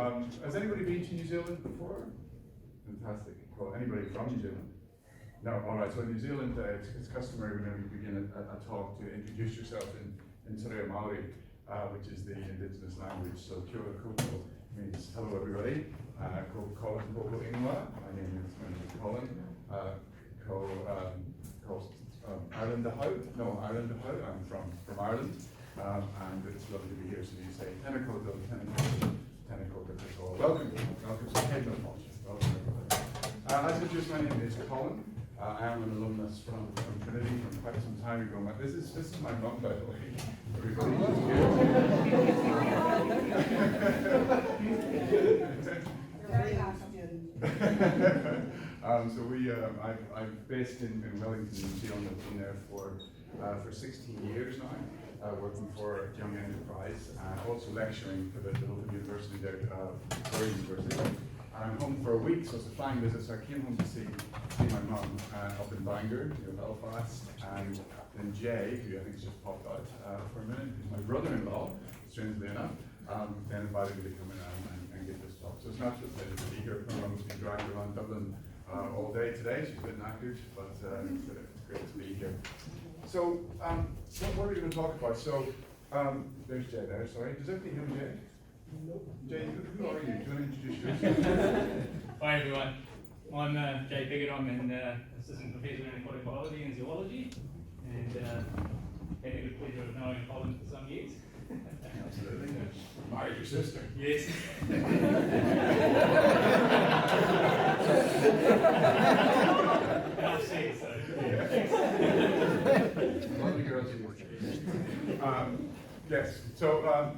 Has anybody been to New Zealand before? Fantastic. Well, anybody from New Zealand? No, all right. So in New Zealand, it's customary whenever you begin a talk to introduce yourself in Te Reo Māori, which is the indigenous language. So kia ora koutou means hello everybody. Ko Colin koutou ingoa. My name is Colin. Ireland the How? No, Ireland the How. I'm from Ireland. And it's lovely to be here. So you say tena koutou, tena koutou, tena koutou katoa. Welcome. Welcome. So head no apologies. Welcome everybody. As introduced, my name is Colin. I am an alumnus from Trinity from quite some time ago. This is my mum, by the way. Everybody who's here. I'm based in Wellington, New Zealand. I've been there for 16 years now, working for Young Enterprise, also lecturing for the local university there, Victoria University. I'm home for a week, so it's a flying visit. So I came home to see my mum up in Bangor, near Belfast, and then Jay, who I think has just popped out for a minute, who's my brother-in-law, strangely enough, then invited me to come in and give this talk. So it's an absolute pleasure to be here. My mum's been dragged around Dublin all day today. She's a bit knackered, but it's great to be here. So what are we going to talk about? So there's Jay there. Sorry, does everybody hear Jay? Nope. Jay, who are you? Do you want to introduce yourself? Hi everyone, I'm Jay Piggott. I'm an assistant professor in aquatic biology and zoology, and had the good pleasure of knowing Colin for some years. Absolutely. Married your sister. Yes. Enough said, so. Lovely girls you were. Yes, so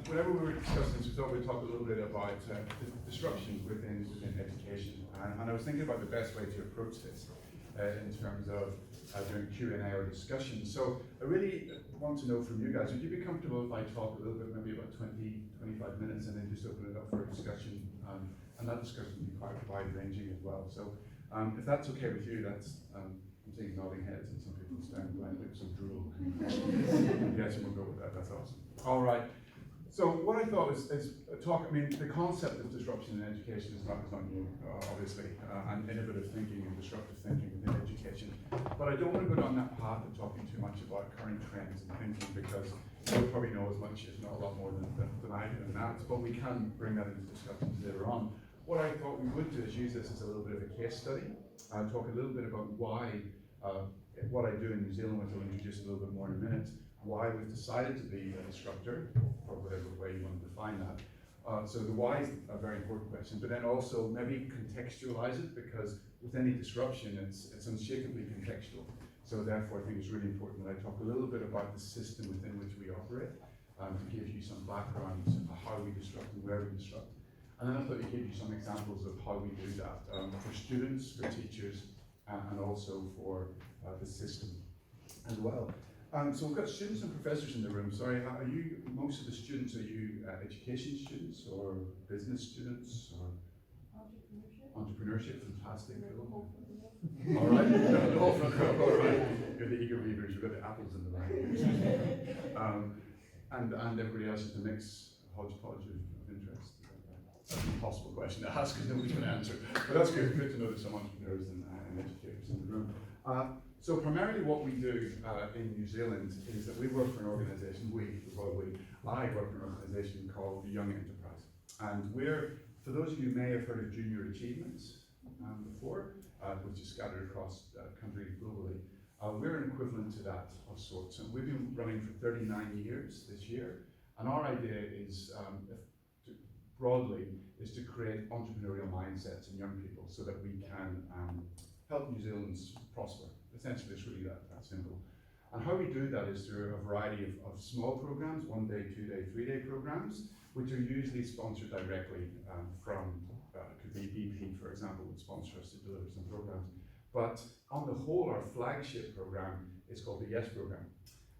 whenever we were discussing this, we thought we'd talk a little bit about disruptions within education. And I was thinking about the best way to approach this in terms of doing Q&A or discussion. So I really want to know from you guys, would you be comfortable if I talk a little bit, maybe about 20-25 minutes, and then just open it up for a discussion? And that discussion will be quite wide-ranging as well. So if that's okay with you, that's, I'm seeing nodding heads and some people staring blank lips of drool. Yes, we'll go with that, that's awesome. All right. So what I thought is talk, I mean, the concept of disruption in education is not new, obviously, and innovative thinking and disruptive thinking within education. But I don't want to go down that path of talking too much about current trends and thinking, because you'll probably know as much, if not a lot more than I do in that, but we can bring that into discussions later on. What I thought we would do is use this as a little bit of a case study, talk a little bit about why what I do in New Zealand, which I'll introduce a little bit more in a minute, why we've decided to be a disruptor, or whatever way you want to define that. So the why is a very important question, but then also maybe contextualize it, because with any disruption, it's unshakably contextual. So therefore, I think it's really important that I talk a little bit about the system within which we operate, to give you some background on how we disrupt and where we disrupt. And then I thought I'd give you some examples of how we do that, for students, for teachers, and also for the system as well. So we've got students and professors in the room. Sorry, are you, most of the students, are you education students or business students or? Entrepreneurship, fantastic. Cool. All right, all right. You're the eager beavers, you've got the apples in the line. And everybody else is the mix, hodgepodge of interest. That's an impossible question to ask because nobody's going to answer. But that's good to know there's some entrepreneurs and educators in the room. So primarily what we do in New Zealand is that we work for an organisation, I work for an organisation called Young Enterprise. And we're, for those of you who may have heard of Junior Achievements before, which is scattered across the country globally, we're an equivalent to that of sorts. And we've been running for 39 years this year. And our idea is, broadly, is to create entrepreneurial mindsets in young people so that we can help New Zealanders prosper. Essentially, it's really that simple. And how we do that is through a variety of small programs, 1 day, 2 day, 3 day programs, which are usually sponsored directly from, could be BP, for example, would sponsor us to deliver some programs. But on the whole, our flagship program is called the YES program.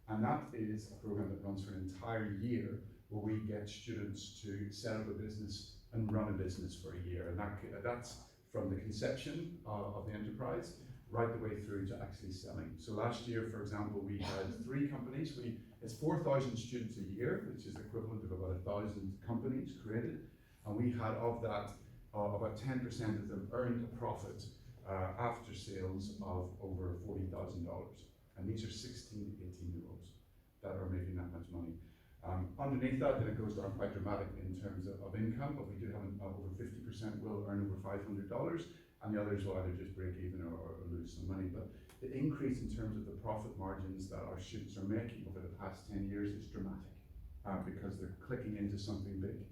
And that is a program that runs for an entire year, where we get students to set up a business and run a business for a year. And that's from the conception of the enterprise right the way through to actually selling. So last year, for example, we had 3 companies. It's 4,000 students a year, which is equivalent of about 1,000 companies created. And we had of that, about 10% of them earned a profit after sales of over $40,000. And these are 16 to 18-year-olds that are making that much money. Underneath that, then it goes down quite dramatically in terms of income, but we do have over 50% will earn over $500, and the others will either just break even or lose some money. But the increase in terms of the profit margins that our students are making over the past 10 years is dramatic, because they're clicking into something big.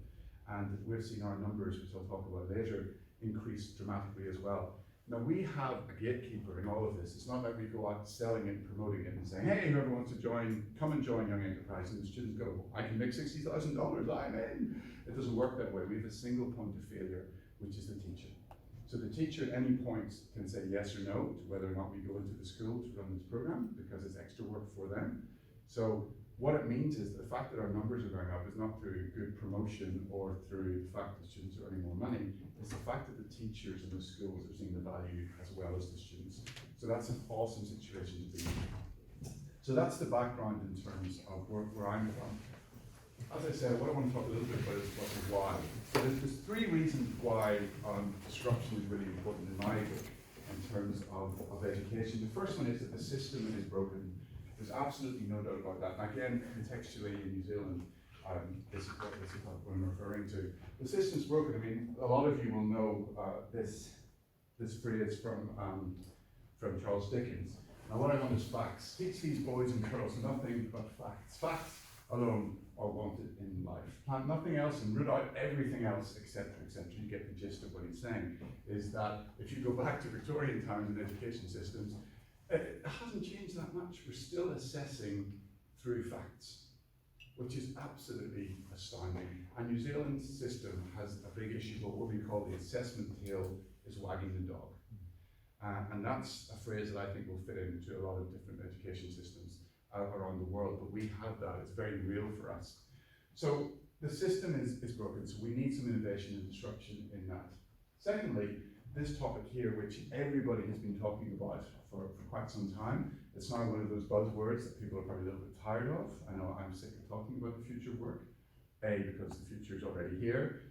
And we've seen our numbers, which I'll talk about later, increase dramatically as well. Now, we have a gatekeeper in all of this. It's not like we go out selling it, promoting it, and saying, hey, whoever wants to join, come and join Young Enterprise. And the students go, I can make $60,000, I'm in. It doesn't work that way. We have a single point of failure, which is the teacher. So the teacher at any point can say yes or no to whether or not we go into the school to run this program, because it's extra work for them. So what it means is the fact that our numbers are going up is not through good promotion or through the fact that students are earning more money. It's the fact that the teachers in the schools are seeing the value as well as the students. So that's an awesome situation to be in. So that's the background in terms of where I'm from. As I said, what I want to talk a little bit about is why. So there's three reasons why disruption is really important in my book in terms of education. The first one is that the system is broken. There's absolutely no doubt about that. And again, contextually in New Zealand, this is what I'm referring to. The system's broken. I mean, a lot of you will know this phrase from Charles Dickens. Now what I want is facts. Teach these boys and girls nothing but facts. Facts alone are wanted in life. Plant nothing else and root out everything else, etc., etc. You get the gist of what he's saying, is that if you go back to Victorian times in education systems, it hasn't changed that much. We're still assessing through facts, which is absolutely astounding. And New Zealand's system has a big issue, but what we call the assessment tail is wagging the dog. And that's a phrase that I think will fit into a lot of different education systems around the world, but we have that. It's very real for us. So the system is broken, so we need some innovation and disruption in that. Secondly, this topic here, which everybody has been talking about for quite some time, it's now one of those buzzwords that people are probably a little bit tired of. I know I'm sick of talking about the future of work. A, because the future is already here,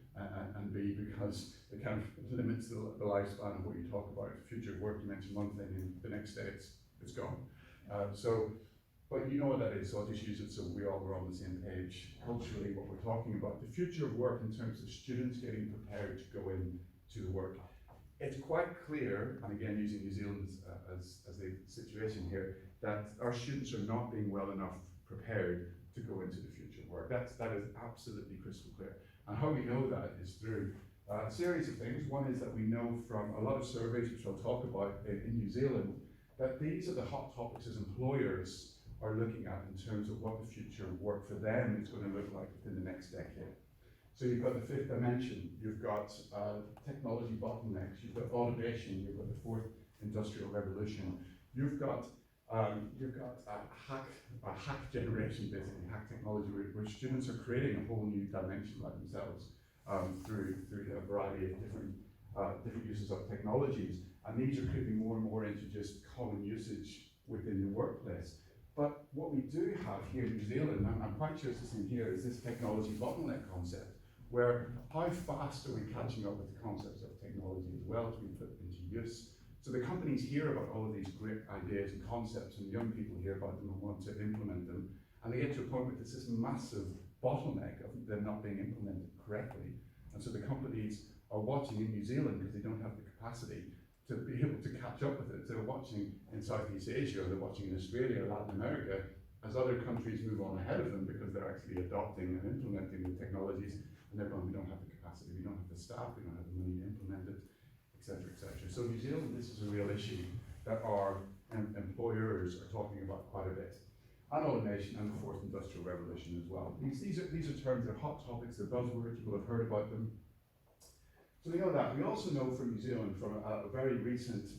and B, because it kind of limits the lifespan of what you talk about. The future of work, you mention one thing, and the next day it's gone. But you know what that is, so I'll just use it so we're on the same page. Culturally, what we're talking about, the future of work in terms of students getting prepared to go into the work. It's quite clear, and again using New Zealand as the situation here, that our students are not being well enough prepared to go into the future of work. That is absolutely crystal clear. And how we know that is through a series of things. One is that we know from a lot of surveys, which I'll talk about in New Zealand, that these are the hot topics as employers are looking at in terms of what the future of work for them is going to look like within the next decade. So you've got the fifth dimension, you've got technology bottlenecks, you've got automation, you've got the fourth industrial revolution, you've got a hack generation, basically, hack technology, where students are creating a whole new dimension by themselves through a variety of different uses of technologies. And these are creeping more and more into just common usage within the workplace. But what we do have here in New Zealand, and I'm quite sure it's the same here, is this technology bottleneck concept, where how fast are we catching up with the concepts of technology as well to be put into use? So the companies hear about all of these great ideas and concepts, and young people hear about them and want to implement them, and they get to a point where there's this massive bottleneck of them not being implemented correctly. And so the companies are watching in New Zealand because they don't have the capacity to be able to catch up with it. So they're watching in Southeast Asia, or they're watching in Australia or Latin America, as other countries move on ahead of them because they're actually adopting and implementing the technologies, and they're going, we don't have the capacity, we don't have the staff, we don't have the money to implement it, etc., etc. So New Zealand, this is a real issue that our employers are talking about quite a bit. And automation and the fourth industrial revolution as well. These are terms, they're hot topics, they're buzzwords, you will have heard about them. So we know that. We also know from New Zealand, from a very recent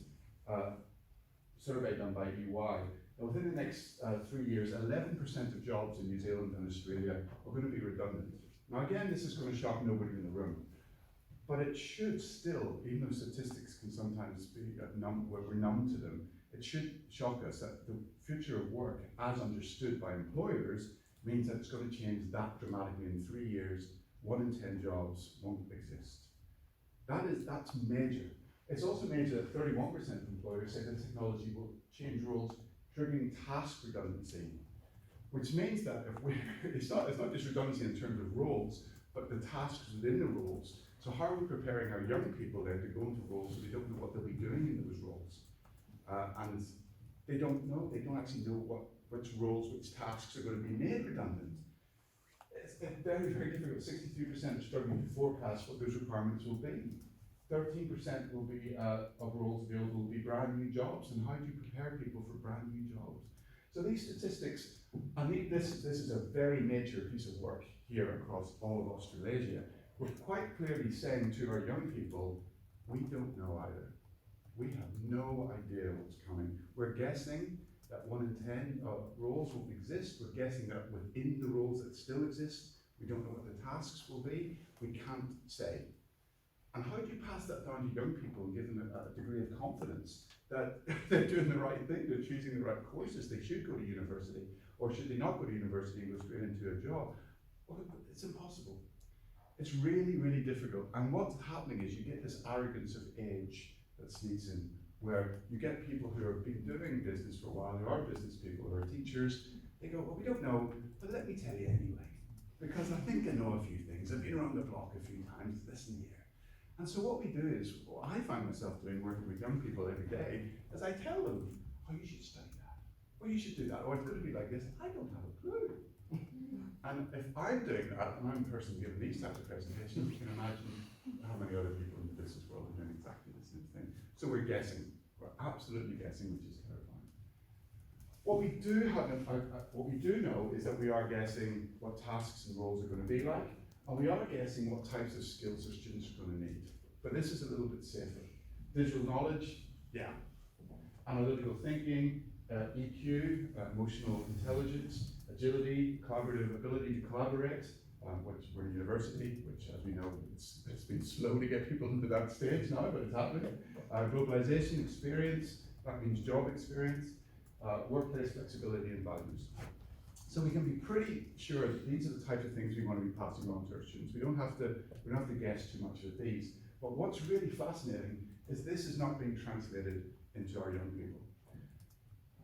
survey done by EY, that within the next 3 years, 11% of jobs in New Zealand and Australia are going to be redundant. Now again, this is going to shock nobody in the room, but it should still, even though statistics can sometimes be where we're numb to them, it should shock us that the future of work, as understood by employers, means that it's going to change that dramatically in 3 years 1 in 10 jobs won't exist. That's major. It's also major that 31% of employers say that technology will change roles, triggering task redundancy, which means that it's not just redundancy in terms of roles, but the tasks within the roles. So how are we preparing our young people then to go into roles so they don't know what they'll be doing in those roles? And they don't actually know which roles, which tasks are going to be made redundant. It's very, very difficult. 63% are struggling to forecast what those requirements will be. 13% will be of roles available will be brand new jobs, and how do you prepare people for brand new jobs? So these statistics, this is a very major piece of work here across all of Australasia. We're quite clearly saying to our young people, we don't know either. We have no idea what's coming. We're guessing that 1 in 10 roles won't exist. We're guessing that within the roles that still exist, we don't know what the tasks will be. We can't say. And how do you pass that down to young people and give them a degree of confidence that they're doing the right thing, they're choosing the right courses, they should go to university, or should they not go to university and go straight into a job? Well, it's impossible. It's really, really difficult. And what's happening is you get this arrogance of age that sneaks in, where you get people who have been doing business for a while, who are business people, who are teachers, they go, well, we don't know, but let me tell you anyway, because I think I know a few things. I've been around the block a few times, listen here. And so what we do is, what I find myself doing working with young people every day, is I tell them, oh, you should study that, or you should do that, or it's going to be like this. I don't have a clue. And if I'm doing that, and I'm the person giving these types of presentations, you can imagine how many other people in the business world are doing exactly the same thing. So we're guessing, we're absolutely guessing, which is terrifying. What we do know is that we are guessing what tasks and roles are going to be like, and we are guessing what types of skills our students are going to need. But this is a little bit safer. Digital knowledge, yeah. Analytical thinking, EQ, emotional intelligence, agility, collaborative ability to collaborate, which we're in university, which as we know, it's been slow to get people into that stage now, but it's happening. Globalization experience, that means job experience, workplace flexibility and values. So we can be pretty sure that these are the types of things we want to be passing on to our students. We don't have to guess too much of these. But what's really fascinating is this is not being translated into our young people.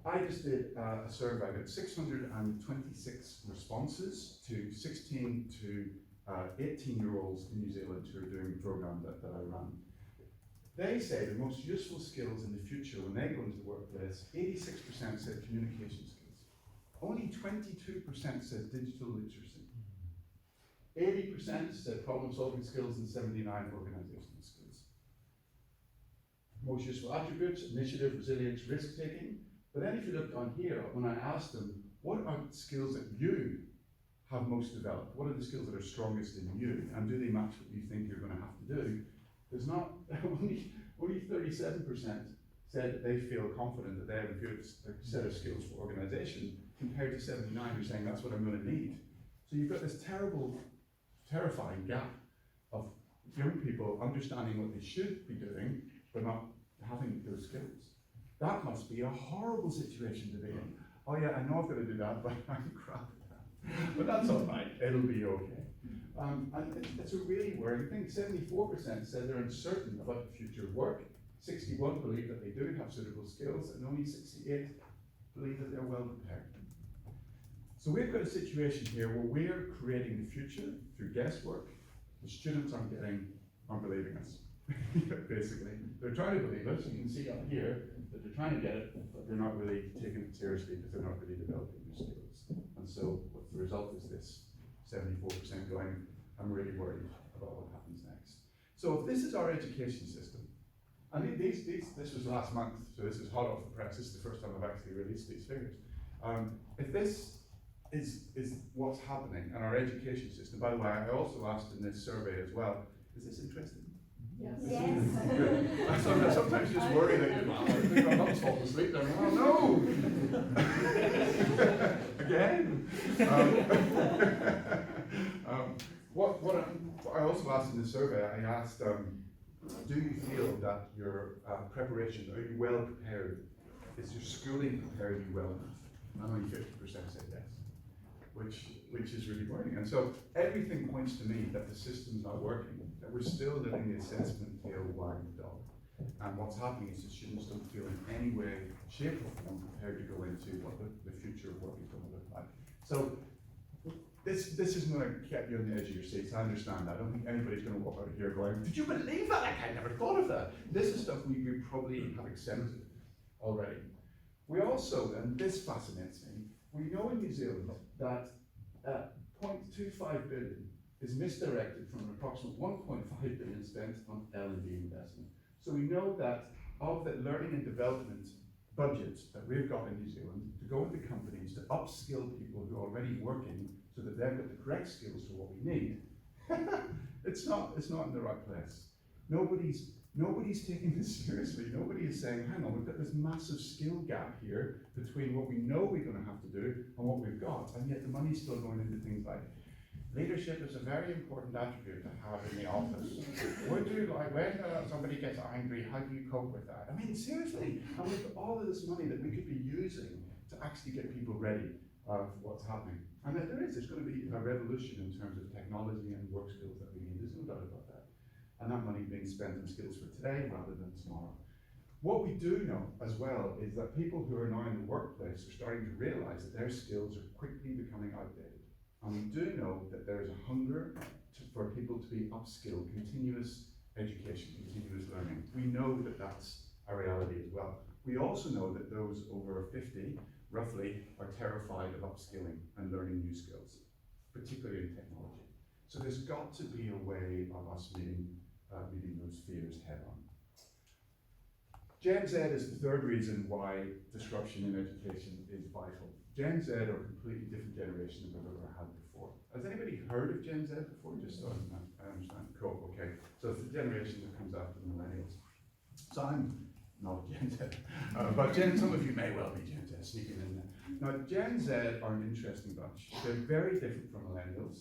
I just did a survey. I got 626 responses to 16 to 18-year-olds in New Zealand who are doing the program that I run. They say the most useful skills in the future when they go into the workplace, 86% said communication skills. Only 22% said digital literacy. 80% said problem-solving skills and 79 organizational skills. Most useful attributes, initiative, resilience, risk-taking. But then if you look down here, when I asked them, what are the skills that you have most developed? What are the skills that are strongest in you? And do they match what you think you're going to have to do? There's not, only 37% said that they feel confident that they have a good set of skills for organization, compared to 79 who are saying that's what I'm going to need. So you've got this terrifying gap of young people understanding what they should be doing, but not having those skills. That must be a horrible situation to be in. Oh yeah, I know I've got to do that, but I'm crap at that. But that's all right, it'll be okay. And it's a really worrying thing. 74% said they're uncertain about the future of work. 61 believe that they do have suitable skills, and only 68 believe that they're well prepared. So we've got a situation here where we're creating the future through guesswork. The students aren't believing us, basically. They're trying to believe us. You can see up here that they're trying to get it, but they're not really taking it seriously because they're not really developing their skills. And so what the result is this 74% going, I'm really worried about what happens next. So if this is our education system, and this was last month, so this is hot off the press. This is the first time I've actually released these figures. If this is what's happening in our education system, by the way, I also asked in this survey as well, is this interesting? Yes. Good. I sometimes just worry that I'm not falling asleep there. Oh no! Again. What I also asked in the survey, I asked, do you feel that your preparation, are you well prepared? Is your schooling preparing you well enough? And only 50% said yes, which which is really worrying. And so everything points to me that the system's not working, that we're still living the assessment tail wagging the dog. And what's happening is the students don't feel in any way, shape or form prepared to go into what the future of work is going to look like. So this isn't going to get you on the edge of your seats, I understand that. I don't think anybody's going to walk out of here going, did you believe that? Like, I never thought of that. This is stuff we probably have accepted already. We also, and this fascinates me, we know in New Zealand that 0.25 billion is misdirected from an approximate 1.5 billion spent on L&D investment. So we know that of the learning and development budgets that we've got in New Zealand to go into companies to upskill people who are already working so that they've got the correct skills for what we need, it's not in the right place. Nobody's taking this seriously. Nobody is saying, hang on, we've got this massive skill gap here between what we know we're going to have to do and what we've got, and yet the money's still going into things like leadership is a very important attribute to have in the office. Would you like, when somebody gets angry, how do you cope with that? I mean, seriously, and with all of this money that we could be using to actually get people ready for what's happening. And there's going to be a revolution in terms of technology and work skills that we need, there's no doubt about that. And that money being spent on skills for today rather than tomorrow. What we do know as well is that people who are now in the workplace are starting to realize that their skills are quickly becoming outdated. And we do know that there is a hunger for people to be upskilled, continuous education, continuous learning. We know that that's a reality as well. We also know that those over 50, roughly, are terrified of upskilling and learning new skills, particularly in technology. So there's got to be a way of us meeting those fears head on. Gen Z is the third reason why disruption in education is vital. Gen Z are a completely different generation than we've ever had before. Has anybody heard of Gen Z before? Just so I understand. Cool, okay. So it's the generation that comes after the millennials. So I'm not a Gen Z, but some of you may well be Gen Z, sneaking in there. Now, Gen Z are an interesting bunch. They're very different from millennials.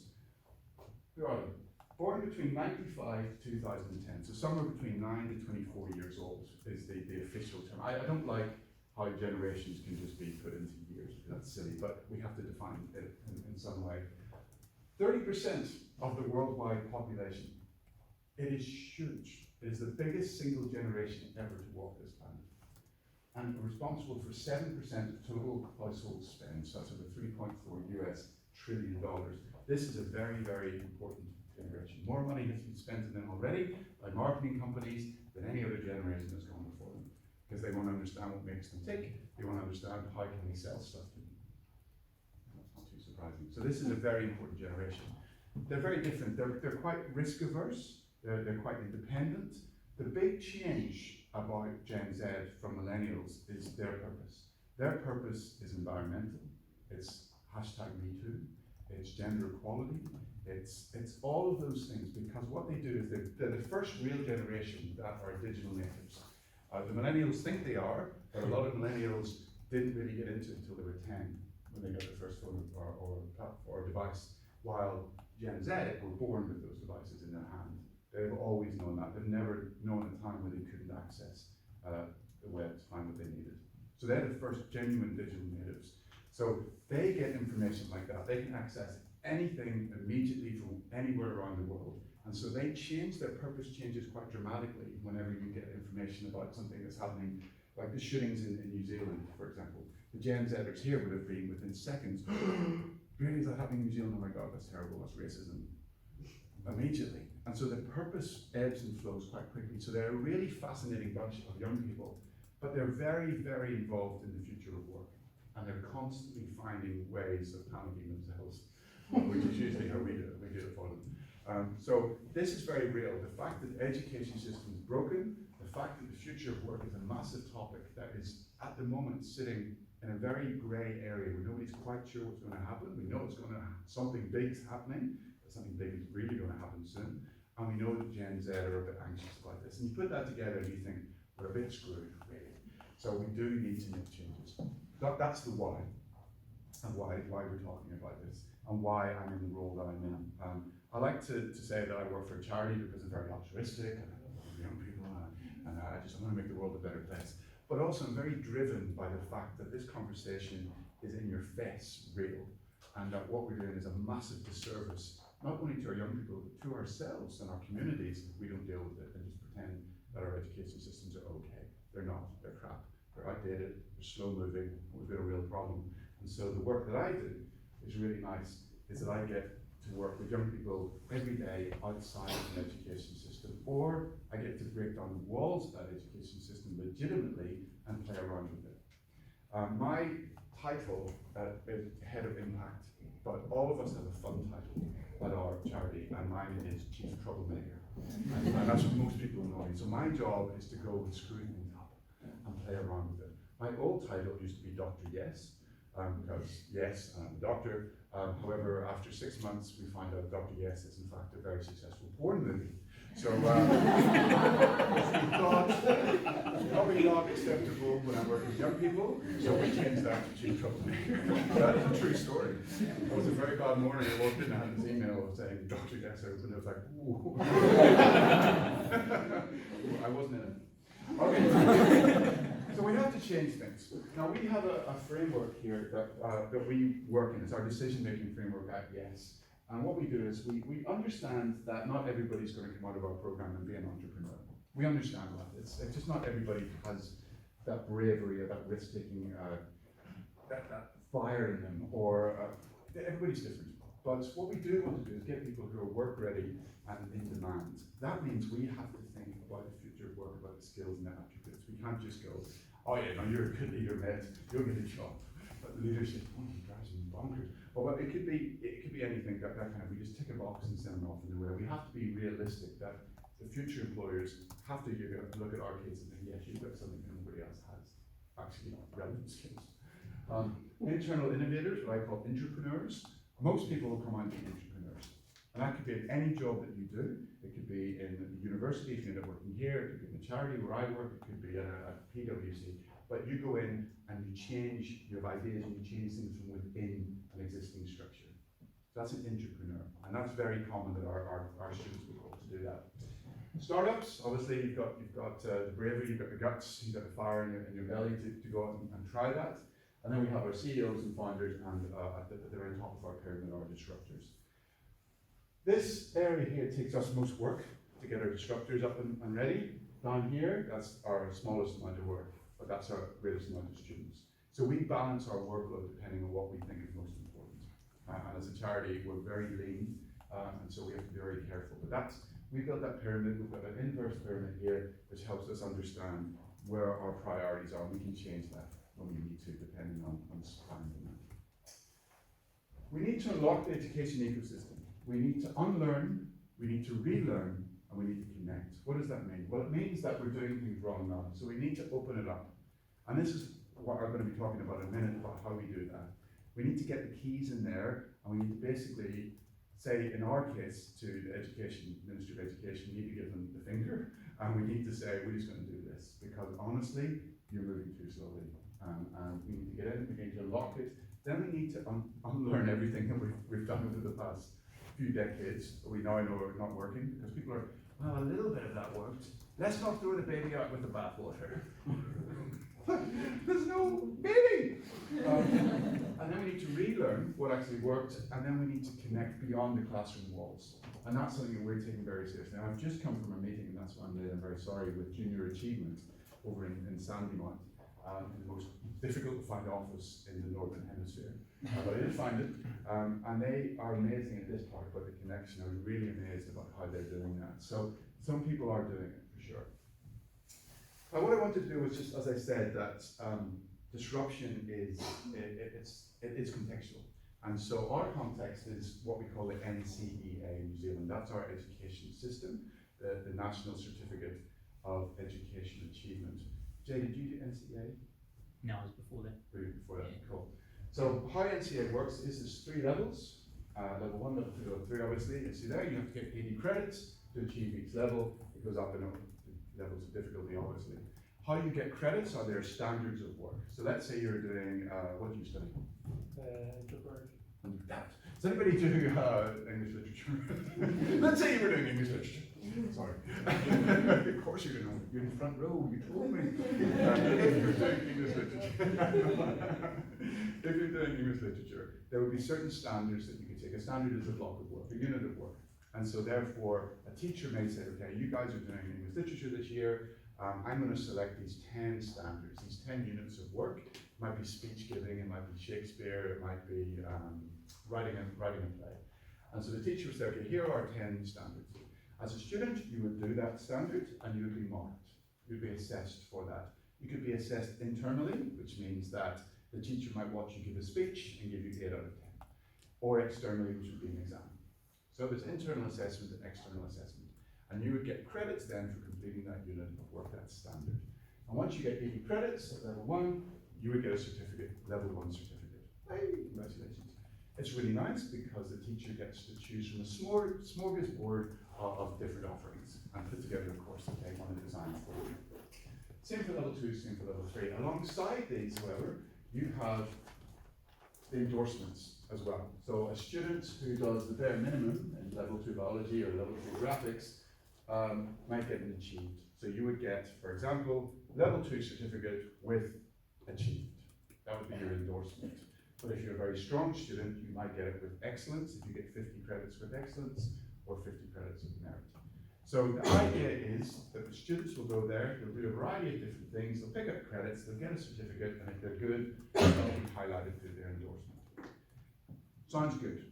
Who are they? Born between 95 to 2010, so somewhere between 9 to 24 years old is the official term. I don't like how generations can just be put into years, that's silly, but we have to define it in some way. 30% of the worldwide population. It is huge. It is the biggest single generation ever to walk this planet. And responsible for 7% of total household spend, so that's over $3.4 trillion. This is a very, very important generation. More money has been spent on them already by marketing companies than any other generation that's gone before them. Because they want to understand what makes them tick, they want to understand how can we sell stuff to them. That's not too surprising. So this is a very important generation. They're very different. They're quite risk averse, they're quite independent. The big change about Gen Z from millennials is their purpose. Their purpose is environmental, it's #MeToo, it's gender equality, it's all of those things, because what they do is they're the first real generation that are digital natives. The millennials think they are, but a lot of millennials didn't really get into it until they were 10, when they got their first phone or device, while Gen Z were born with those devices in their hand. They've always known that. They've never known a time when they couldn't access the web to find what they needed. So they're the first genuine digital natives. So they get information like that. They can access anything immediately from anywhere around the world. And so they change, their purpose changes quite dramatically whenever you get information about something that's happening, like the shootings in New Zealand, for example. The Gen Zers here would have been within seconds, really, is that happening in New Zealand? Oh my God, that's terrible, that's racism. Immediately. And so the purpose ebbs and flows quite quickly. So they're a really fascinating bunch of young people, but they're very, very involved in the future of work. And they're constantly finding ways of panicking themselves, which is usually how we do it for them. So this is very real. The fact that the education system is broken, the fact that the future of work is a massive topic that is at the moment sitting in a very grey area where nobody's quite sure what's going to happen. We know something big's happening, but something big is really going to happen soon. And we know that Gen Z are a bit anxious about this. And you put that together and you think, we're a bit screwed, really. So we do need to make changes. That's the why, and why we're talking about this, and why I'm in the role that I'm in. I like to say that I work for a charity because I'm very altruistic, and I love young people, and I want to make the world a better place. But also I'm very driven by the fact that this conversation is in your face, real. and that what we're doing is a massive disservice, not only to our young people, but to ourselves and our communities if we don't deal with it and just pretend that our education systems are okay. They're not, they're crap, they're outdated, they're slow moving, we've got a real problem. And so the work that I do is really nice, is that I get to work with young people every day outside of an education system, or I get to break down the walls of that education system legitimately and play around with it. My title is Head of Impact, but all of us have a fun title at our charity, and mine is Chief Troublemaker. And that's what most people know me. So my job is to go and screw things up and play around with it. My old title used to be Dr. Yes, because yes, I'm a doctor. However, after 6 months, we find out Dr. Yes is in fact a very successful porn movie. So we thought probably not acceptable when I work with young people, so we changed that to Chief Troublemaker. That is a true story. It was a very bad morning. I walked in and had this email saying Dr. Yes, and I was like, ooh. I wasn't in it. Okay. So we have to change things. Now we have a framework here that we work in. It's our decision-making framework at Yes. And what we do is we understand that not everybody's going to come out of our program and be an entrepreneur. We understand that. It's just not everybody has that bravery or that risk-taking, that fire in them, or everybody's different. But what we do want to do is get people who are work-ready and in demand. That means we have to think about the future of work, about the skills and the attributes. We can't just go, oh yeah, no, you're a good leader, mate, you'll get a job. But the leadership, oh, he drives me bonkers. Well, it could be anything, that kind of, we just tick a box and send them off in the way. We have to be realistic that the future employers have to look at our kids and think, yes, you've got something that nobody else has, actually relevant skills. Internal innovators, what I call entrepreneurs. Most people will come out and be entrepreneurs. And that could be in any job that you do. It could be in the university, if you end up working here, it could be in the charity where I work, it could be at PwC. But you go in and you change, you have ideas and you change things from within an existing structure. So that's an entrepreneur. And that's very common that our students will hope to do that. Startups, obviously you've got the bravery, you've got the guts, you've got the fire in your belly to go out and try that. And then we have our CEOs and founders, and at the very top of our pyramid are disruptors. This area here takes us most work to get our disruptors up and ready. Down here, that's our smallest amount of work, but that's our greatest amount of students. So we balance our workload depending on what we think is most important. And as a charity, we're very lean, and so we have to be very careful. But we built that pyramid, we've got an inverse pyramid here, which helps us understand where our priorities are. We can change that when we need to, depending on supply and demand. We need to unlock the education ecosystem. We need to unlearn, we need to relearn, and we need to connect. What does that mean? Well, it means that we're doing things wrong now, so we need to open it up. And this is what I'm going to be talking about in a minute, about how we do that. We need to get the keys in there, and we need to basically say, in our case, to the Ministry of Education, we need to give them the finger, and we need to say, we're just going to do this, because honestly, you're moving too slowly. And we need to get in, we need to lock it, then we need to unlearn everything that we've done over the past few decades that we now know are not working, because people are, well, a little bit of that worked. Let's not throw the baby out with the bathwater. There's no baby! And then we need to relearn what actually worked, and then we need to connect beyond the classroom walls. And that's something that we're taking very seriously. Now, I've just come from a meeting, and that's why I'm late, I'm very sorry, with Junior Achievement over in Sandymount. The most difficult to find office in the Northern Hemisphere. But I did find it, and they are amazing at this part about the connection. I was really amazed about how they're doing that. So some people are doing it, for sure. What I wanted to do was just, as I said, that disruption is contextual. And so our context is what we call the NCEA in New Zealand. That's our education system, the National Certificate of Education Achievement. Jay, did you do NCEA? No, it was before that. Before that, cool. So how NCEA works is there's 3 levels. Level 1, level 2, level 3, obviously. You see there, you have to get 80 credits to achieve each level. It goes up and up, levels of difficulty, obviously. How you get credits are their standards of work. So let's say you're doing, what do you study? Entrepreneurship. Does anybody do English literature? Let's say you were doing English literature. Sorry. Of course you didn't know. You're in the front row. You told me. If you're doing English literature, if you're doing English literature, there would be certain standards that you could take. A standard is a block of work, a unit of work. And so therefore, a teacher may say, okay, you guys are doing English literature this year. I'm going to select these 10 standards, these 10 units of work. It might be speech giving, it might be Shakespeare, it might be writing a play. And so the teacher would say, okay, here are 10 standards. As a student, you would do that standard and you would be marked. You'd be assessed for that. You could be assessed internally, which means that the teacher might watch you give a speech and give you 8 out of 10. Or externally, which would be an exam. So there's internal assessment and external assessment. And you would get credits then for completing that unit of work, that standard. And once you get 80 credits at level 1, you would get a certificate, level 1 certificate. Hey, congratulations. It's really nice because the teacher gets to choose from a smorgasbord of different offerings and put together a course that they want to design for you. Same for level 2, same for level 3. Alongside these, however, you have the endorsements as well. So a student who does the bare minimum in level 2 biology or level 2 graphics might get an achieved. So you would get, for example, level 2 certificate with achieved. That would be your endorsement. But if you're a very strong student, you might get it with excellence, if you get 50 credits with excellence, or 50 credits with merit. So the idea is that the students will go there, they'll do a variety of different things, they'll pick up credits, they'll get a certificate, and if they're good, they'll be highlighted through their endorsement. Sounds good,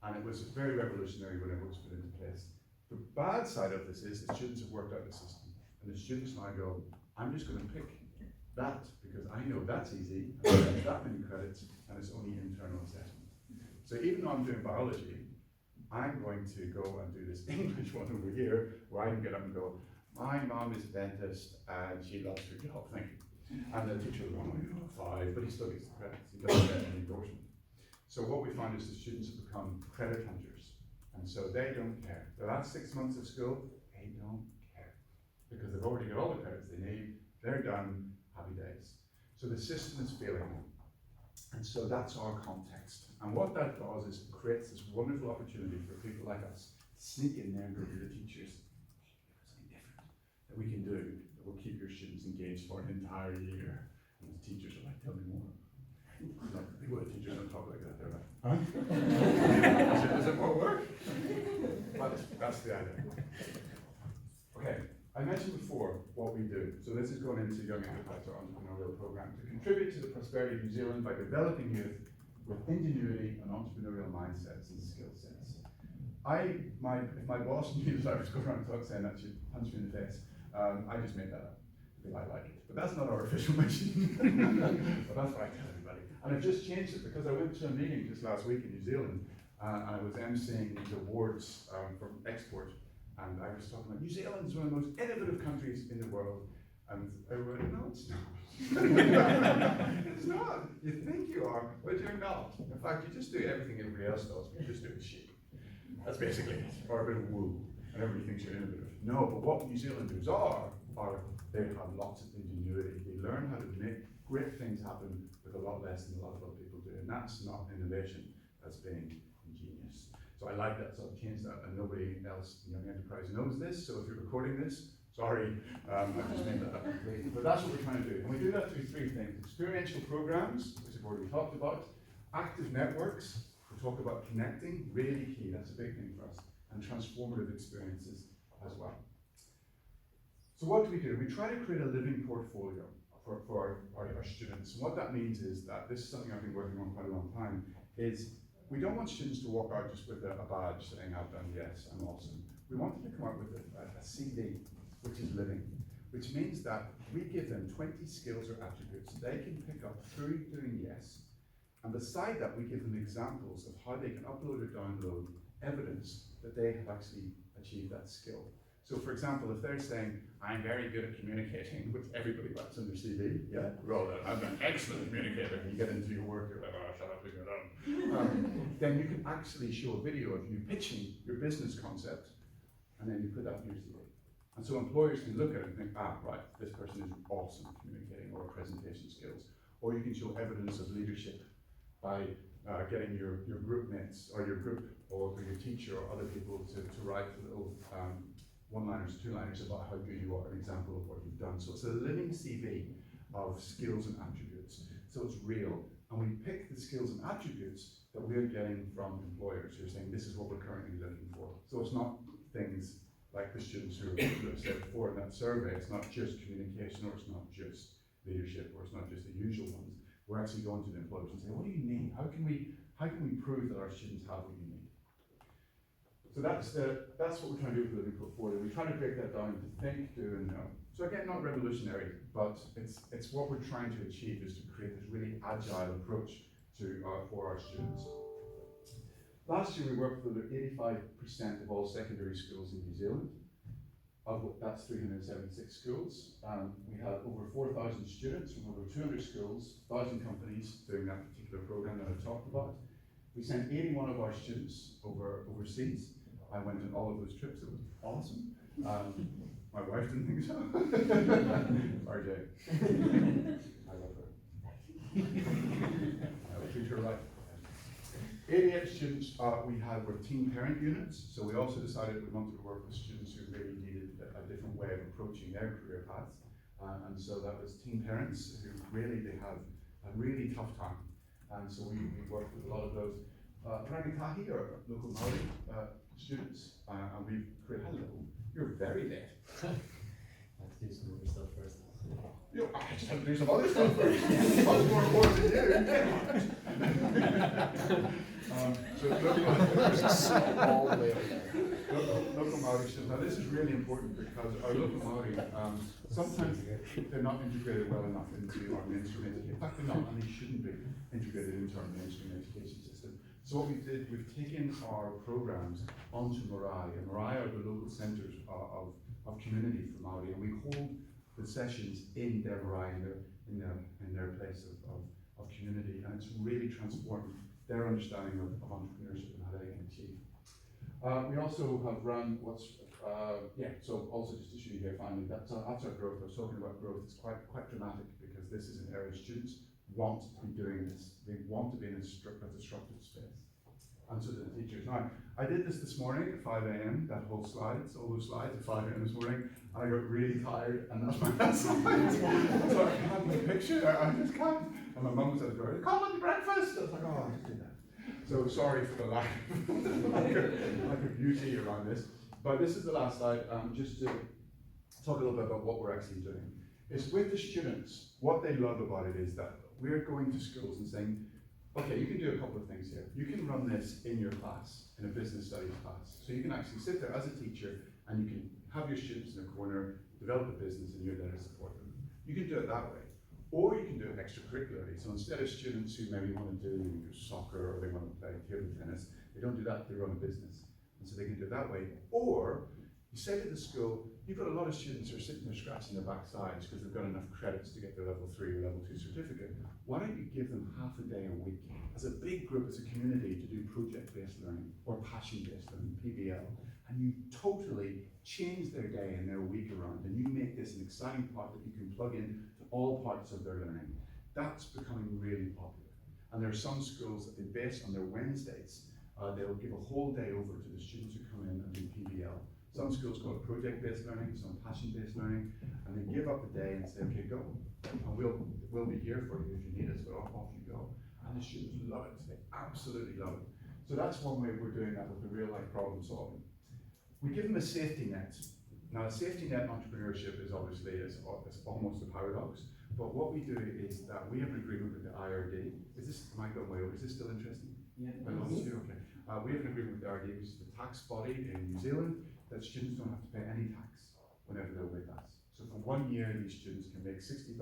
and it was very revolutionary whenever it was put into place. The bad side of this is the students have worked out the system, and the students now go, I'm just going to pick that because I know that's easy, and I get that many credits, and it's only internal assessment. So even though I'm doing biology, I'm going to go and do this English one over here, where I can get up and go, my mom is a dentist, and she loves her job, thank you. And the teacher will go, oh, 5, but he still gets the credits, he doesn't get an endorsement. So what we find is the students have become credit hunters. And so they don't care. The last 6 months of school, they don't care. Because they've already got all the credits they need, they're done, happy days. So the system is failing them. And so that's our context. And what that does is creates this wonderful opportunity for people like us to sneak in there and go to the teachers, hey, there's something different that we can do that will keep your students engaged for an entire year. And the teachers are like, tell me more. They would, teachers don't talk like that, they're like, huh? Is it more work? But that's the idea. Okay, I mentioned before what we do. So this is going into Young Enterprise, our entrepreneurial program, to contribute to the prosperity of New Zealand by developing youth with ingenuity and entrepreneurial mindsets and skill sets. If my boss knew that I was going around saying that, she'd punch me in the face. I just made that up because I like it. But that's not our official mission. But that's what I tell everybody. And I've just changed it because I went to a meeting just last week in New Zealand and I was emceeing these awards from export. And I was talking about New Zealand is one of the most innovative countries in the world. And everybody, no, it's not. It's not. You think you are, but you're not. In fact, you just do everything everybody else does, but you just do it sheep. That's basically it. Or a bit of wool. And everybody thinks you're innovative. No, but what New Zealanders are they have lots of ingenuity. They learn how to make great things happen with a lot less than a lot of other people do. And that's not innovation, that's being ingenious. So I like that, so I've changed that, and nobody else in Young Enterprise knows this, so if you're recording this, sorry, I've just made that up completely. But that's what we're trying to do. And we do that through 3 things. Experiential programs, which I've already talked about. Active networks, we talk about connecting, really key, that's a big thing for us. And transformative experiences as well. So what do? We try to create a living portfolio for our students. And what that means is that, this is something I've been working on quite a long time, is we don't want students to walk out just with a badge saying, I've done yes, I'm awesome. We want them to come out with a CV, which is living, which means that we give them 20 skills or attributes they can pick up through doing yes. And beside that, we give them examples of how they can upload or download evidence that they have actually achieved that skill. So for example, if they're saying, I'm very good at communicating, which everybody writes on their CV, yeah? Rather, I'm an excellent communicator, and you get into your work, you're like, oh, shut up, leave me alone. Then you can actually show a video of you pitching your business concept, and then you put that in your CV. And so employers can look at it and think, right, this person is awesome at communicating or presentation skills. Or you can show evidence of leadership by getting your group mates, or your group, or your teacher, or other people to write a little one-liners, two-liners about how good you are, an example of what you've done. So it's a living CV of skills and attributes. So it's real. And we pick the skills and attributes that we're getting from employers who are saying this is what we're currently looking for. So it's not things like the students who have said before in that survey. It's not just communication, or it's not just leadership, or it's not just the usual ones. We're actually going to the employers and saying, what do you need? How can we prove that our students have what you need? So that's what we're trying to do with the living portfolio. We try to break that down into think, do, and know. So again, not revolutionary, but it's what we're trying to achieve, is to create this really agile approach to for our students. Last year we worked with 85% of all secondary schools in New Zealand. That's 376 schools. We had over 4,000 students from over 200 schools, 1,000 companies doing that particular program that I talked about. We sent 81 of our students overseas. I went on all of those trips. It was awesome. My wife didn't think so. RJ. I love her. I will treat her right. 88 students we had were team parent units. So we also decided we wanted to work with students who really needed a different way of approaching their career paths. And so that was team parents who they have a really tough time. And so we worked with a lot of those Rangatahi, or local Maori students, and we've created, hello, you're very late. Let's do some other stuff first. I just have to do some other stuff first. Much more important than you. So All the way over there. local Maori students. Now this is really important because our local Maori, sometimes they're not integrated well enough into our mainstream education. In fact, they're not, and they shouldn't be integrated into our mainstream education system. So what we did, we've taken our programs onto Marae, and Marae are the local centres of community for Maori, and we hold the sessions in their Marae, in their place of community, and it's really transformed their understanding of entrepreneurship and how they can achieve. We also have run so also just to show you here finally, that's our growth. I was talking about growth. It's quite dramatic, because this is an area students want to be doing this. They want to be in a disruptive space. And so do the teachers. Now, I did this morning at 5 a.m., all those slides at 5 a.m. this morning, and I got really tired, and that's my last slide. So I can't make a picture, I just can't. And my mum was at the door, Colin, breakfast! I was like, oh, I just did that. So sorry for the lack of beauty around this. But this is the last slide, just to talk a little bit about what we're actually doing. It's with the students. What they love about it is that we're going to schools and saying, okay, you can do a couple of things here. You can run this in your class, in a business studies class. So you can actually sit there as a teacher, and you can have your students in a corner, develop a business, and you're there to support them. You can do it that way. Or you can do it extracurricularly. So instead of students who maybe want to do soccer, or they want to play table tennis, they don't do that, they run a business. And so they can do it that way. Or you say to the school, you've got a lot of students who are sitting there scratching their backsides because they've got enough credits to get their level 3 or level 2 certificate. Why don't you give them half a day a week as a big group, as a community, to do project-based learning or passion-based learning, PBL, and you totally change their day and their week around, and you make this an exciting part that you can plug in to all parts of their learning. That's becoming really popular. And there are some schools that they base on their Wednesdays. They'll give a whole day over to the students who come in and do PBL. Some schools call it project-based learning, some passion-based learning, and they give up the day and say, okay, go. And we'll be here for you if you need us, but off you go. And the students love it, they absolutely love it. So that's one way we're doing that with the real-life problem solving. We give them a safety net. Now, a safety net in entrepreneurship is obviously almost a paradox, but what we do is that we have an agreement with the IRD. Is this, Michael, is this still interesting? Yeah. Okay. We have an agreement with the IRD, which is the tax body in New Zealand, that students don't have to pay any tax whenever they're with us. So for 1 year, these students can make $60,000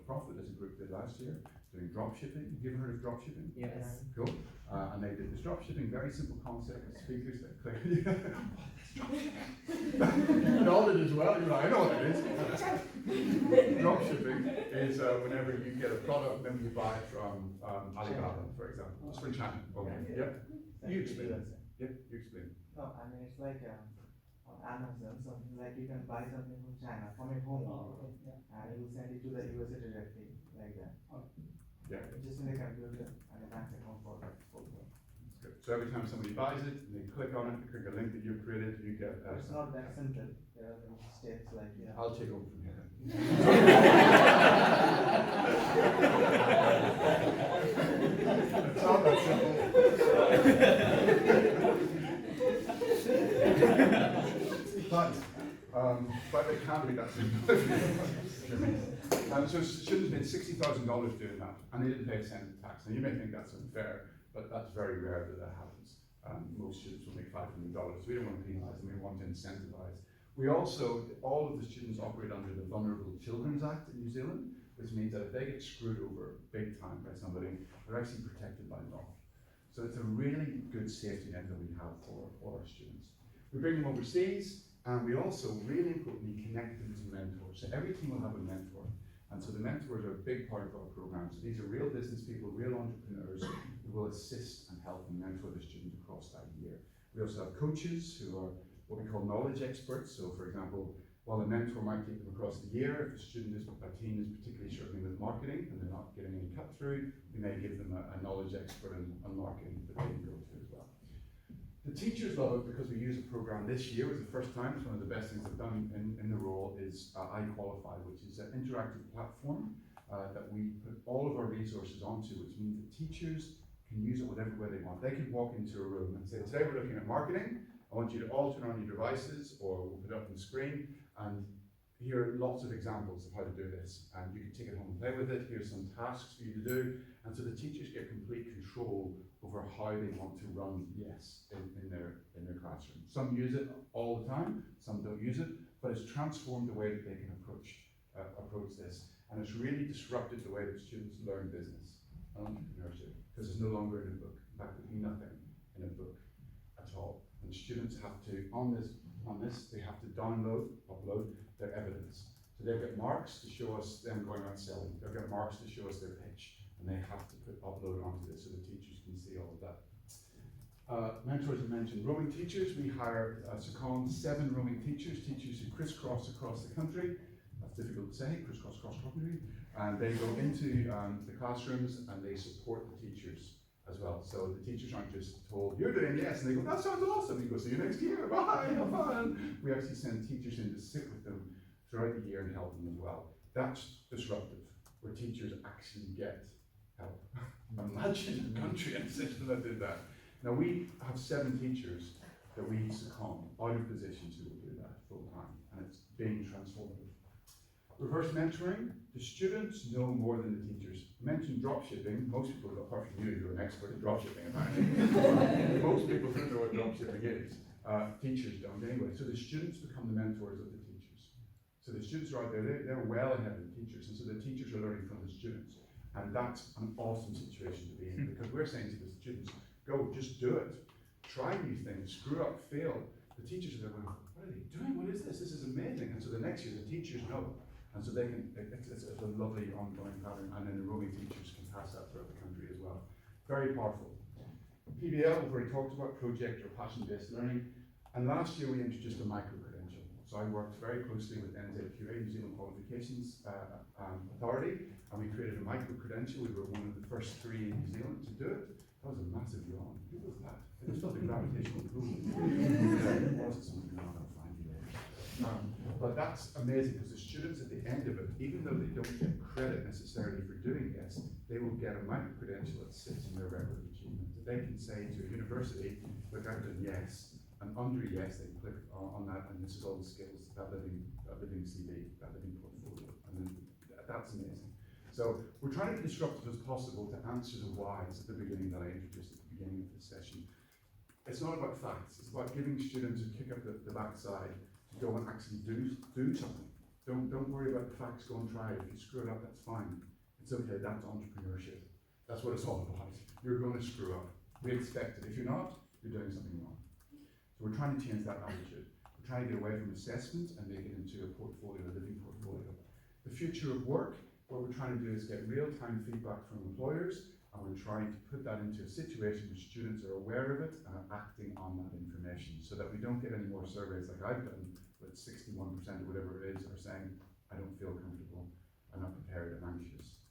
profit, as a group did last year, doing drop shipping. Have you ever heard of drop shipping? Yes. Cool. And they did this drop shipping, very simple concept. The speakers that clearly, you nodded as well. You're like, I know what it is. Drop shipping is whenever you get a product, then you buy it from Alibaba, for example. Just for China. Okay. Yep. You explain that. Yep. You explain. No, I mean it's like on Amazon, something like you can buy something from China, from your home, and it will send it to the USA directly, like that. Yeah. Just in the computer and a bank account for that. That's good. So So every time somebody buys it, and they click on it, click a link that you've created, you get. It's not that simple. There are many steps like, you know. I'll take over from here. It's not that simple. But it can be that simple. And so students made $60,000 doing that, and they didn't pay a cent of tax. Now you may think that's unfair, but that's very rare that that happens. Most students will make $500. We don't want to penalise them, we want to incentivise. We also, all of the students operate under the Vulnerable Children's Act in New Zealand, which means that if they get screwed over big time by somebody, they're actually protected by law. So it's a really good safety net that we have for our students. We bring them overseas, and we also, really importantly, connect them to mentors. So every team will have a mentor. And so the mentors are a big part of our program. So these are real business people, real entrepreneurs who will assist and help and mentor the student across that year. We also have coaches who are what we call knowledge experts. So for example, while a mentor might take them across the year, if the student is, a team is particularly struggling with marketing and they're not getting any cut through, we may give them a knowledge expert on marketing that they can go to as well. The teachers love it because we use a program this year. It was the first time. It's one of the best things I've done in the role is I Qualify, which is an interactive platform that we put all of our resources onto, which means that teachers can use it whatever way they want. They can walk into a room and say, today we're looking at marketing. I want you to all turn on your devices, or we'll put it up on the screen, and here are lots of examples of how to do this. And you can take it home and play with it. Here's some tasks for you to do. And so the teachers get complete control over how they want to run YES in their classroom. Some use it all the time, some don't use it, but it's transformed the way that they can approach this. And it's really disrupted the way that students learn business and entrepreneurship, because it's no longer in a book. In fact, there's nothing in a book at all. And students have to, on this, they have to upload their evidence. So they'll get marks to show us them going out selling. They'll get marks to show us their pitch. And they have to upload onto this so the teachers can see all of that. Mentors, I mentioned roaming teachers. We hire second 7 roaming teachers who crisscross across the country. That's difficult to say, crisscross across the country. And they go into the classrooms and they support the teachers as well. So the teachers aren't just told, you're doing yes, and they go, that sounds awesome. And you go, see you next year, bye, have fun. We actually send teachers in to sit with them throughout the year and help them as well. That's disruptive, where teachers actually get help. Imagine a country and a system that did that. Now we have 7 teachers that we second out of positions who will do that full time, and it's being transformative. Reverse mentoring, the students know more than the teachers. I mentioned dropshipping. Most people, apart from you, you're an expert in dropshipping apparently. Most people don't know what dropshipping is. Teachers don't anyway. So the students become the mentors of the teachers. So the students are out there, they're well ahead of the teachers, and so the teachers are learning from the students. And that's an awesome situation to be in, because we're saying to the students, go, just do it. Try new things, screw up, fail. The teachers are going, what are they doing? What is this? This is amazing. And so the next year, the teachers know. And so they can, it's a lovely ongoing pattern, and then the roaming teachers can pass that throughout the country as well. Very powerful. PBL, we've already talked about, project or passion-based learning. And last year we introduced a micro-credential. So I worked very closely with NZQA, New Zealand Qualifications Authority, and we created a micro-credential. We were one of the first 3 in New Zealand to do it. That was a massive yawn. Who was that? It just felt the gravitational pull. It wasn't something I'll find you later. But that's amazing, because the students at the end of it, even though they don't get credit necessarily for doing this, they will get a micro-credential that sits in their record of achievement. That they can say to a university, look, I've done yes, and under yes, they click on that, and this is all the skills, that living CV, that living portfolio, and then that's amazing. So we're trying to be disruptive as possible to answer the whys at the beginning that I introduced at the beginning of this session. It's not about facts, it's about giving students a kick up the backside to go and actually do something. Don't worry about the facts, go and try it. If you screw it up, that's fine. It's okay, that's entrepreneurship. That's what it's all about. You're going to screw up. We expect it. If you're not, you're doing something wrong. So we're trying to change that attitude. We're trying to get away from assessment and make it into a portfolio, a living portfolio. The future of work, what we're trying to do is get real-time feedback from employers, and we're trying to put that into a situation where students are aware of it and are acting on that information, so that we don't get any more surveys like I've done, with 61% or whatever it is are saying, I don't feel comfortable, I'm not prepared, I'm anxious.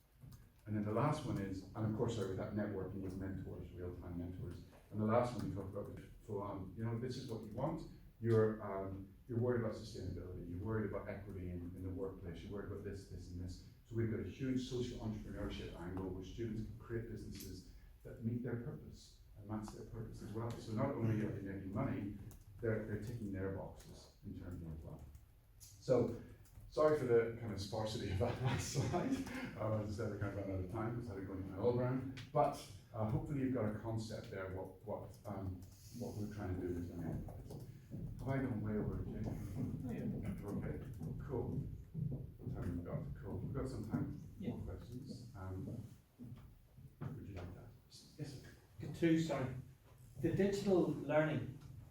And then the last one is, and of course with that networking with mentors, real-time mentors, And the last one we talked about was full on, you know, this is what you want. You're worried about sustainability, you're worried about equity in the workplace, you're worried about this, this, and this. So we've got a huge social entrepreneurship angle where students can create businesses that meet their purpose and match their purpose as well. So not only are they making money, they're ticking their boxes internally as well. So, sorry for the kind of sparsity of that last slide. As I said, we kind of ran out of time because I had to go into my all round. But hopefully you've got a concept there what we're trying to do with young enterprise. Have I gone way over again? Okay, cool. What time have we got? Cool. We've got some time for more questions. Would you like that? Yes, sir. Two, sorry. The digital learning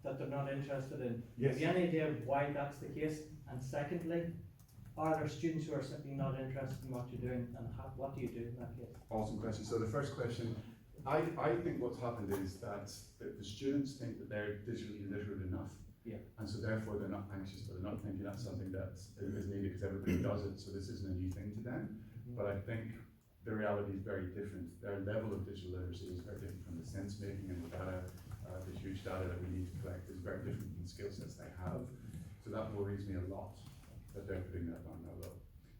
that they're not interested in. Yes. Have you any idea why that's the case? And secondly, are there students who are simply not interested in what you're doing, and what do you do in that case? Awesome question. So the first question, I think what's happened is that the students think that they're digitally illiterate enough. Yeah. And so therefore they're not anxious, but they're not thinking that's something that is needed because everybody does it, so this isn't a new thing to them. But I think the reality is very different. Their level of digital literacy is very different from the sense making and the data, the huge data that we need to collect is very different from the skill sets they have. So that worries me a lot that they're putting that on that low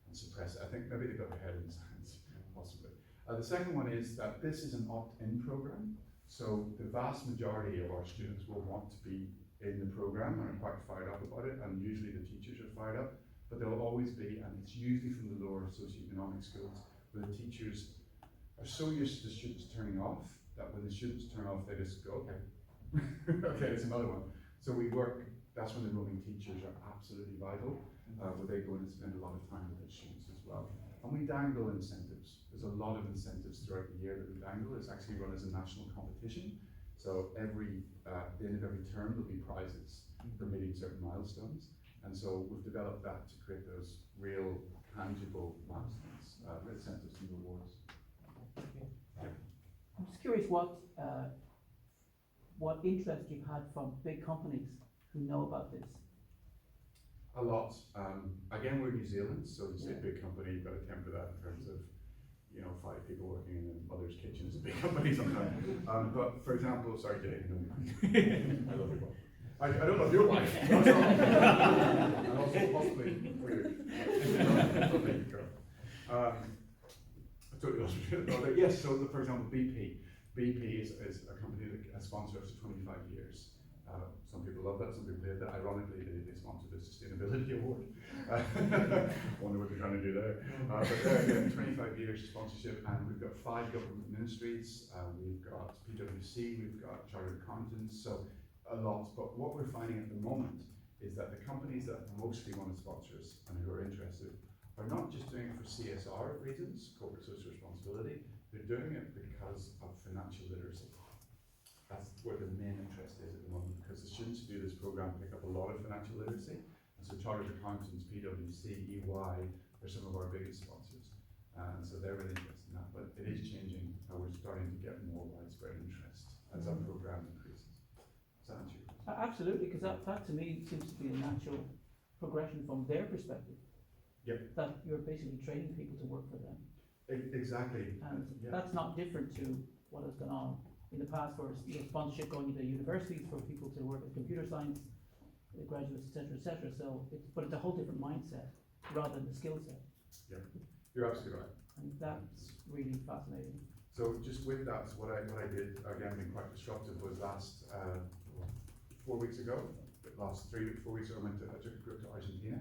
and suppress it. I think maybe they've got their head in science, possibly. The second one is that this is an opt-in program. So the vast majority of our students will want to be in the program and are quite fired up about it, and usually the teachers are fired up, but there will always be, and it's usually from the lower socioeconomic schools, where the teachers are so used to the students turning off that when the students turn off, they just go, okay, okay, it's another one. So we work, that's when the roaming teachers are absolutely vital, where they go in and spend a lot of time with their students as well. And we dangle incentives. There's a lot of incentives throughout the year that we dangle. It's actually run as a national competition. So at the end of every term, there'll be prizes for meeting certain milestones. And so we've developed that to create those real, tangible milestones, incentives and rewards. I'm just curious what interest you've had from big companies who know about this. A lot. Again, we're New Zealand, so you say big company, you've got to temper that in terms of, you know, 5 people working in a mother's kitchen is a big company sometimes. But for example, sorry Jay, I love your wife. I don't love your wife. That's wrong. And also possibly weird. Lovely girl. I totally lost my train. Yes, so for example, BP. BP is a company that has sponsored us for 25 years. Some people love that, some people hate that. Ironically, they sponsored the Sustainability Award. Wonder what they're trying to do there. But there again, 25 years sponsorship, and we've got 5 government ministries, we've got PwC, we've got Chartered Accountants, so a lot. But what we're finding at the moment is that the companies that mostly want to sponsor us and who are interested are not just doing it for CSR reasons, corporate social responsibility, they're doing it because of financial literacy. That's where the main interest is at the moment, because the students who do this program pick up a lot of financial literacy. And so Chartered Accountants, PwC, EY, are some of our biggest sponsors. And so they're really interested in that, but it is changing, and we're starting to get more widespread interest as our program increases. Does that answer your question? Absolutely, because that to me seems to be a natural progression from their perspective. Yep. That you're basically training people to work for them. Exactly. And yeah. that's not different to what has gone on in the past, where sponsorship going into universities for people to work with computer science graduates, etc. So it's a whole different mindset rather than the skill set. Yeah, you're absolutely right. And that's really fascinating. So just with that, what I did, again being quite disruptive, was last 4 weeks ago, last 4 weeks ago, I took a group to Argentina,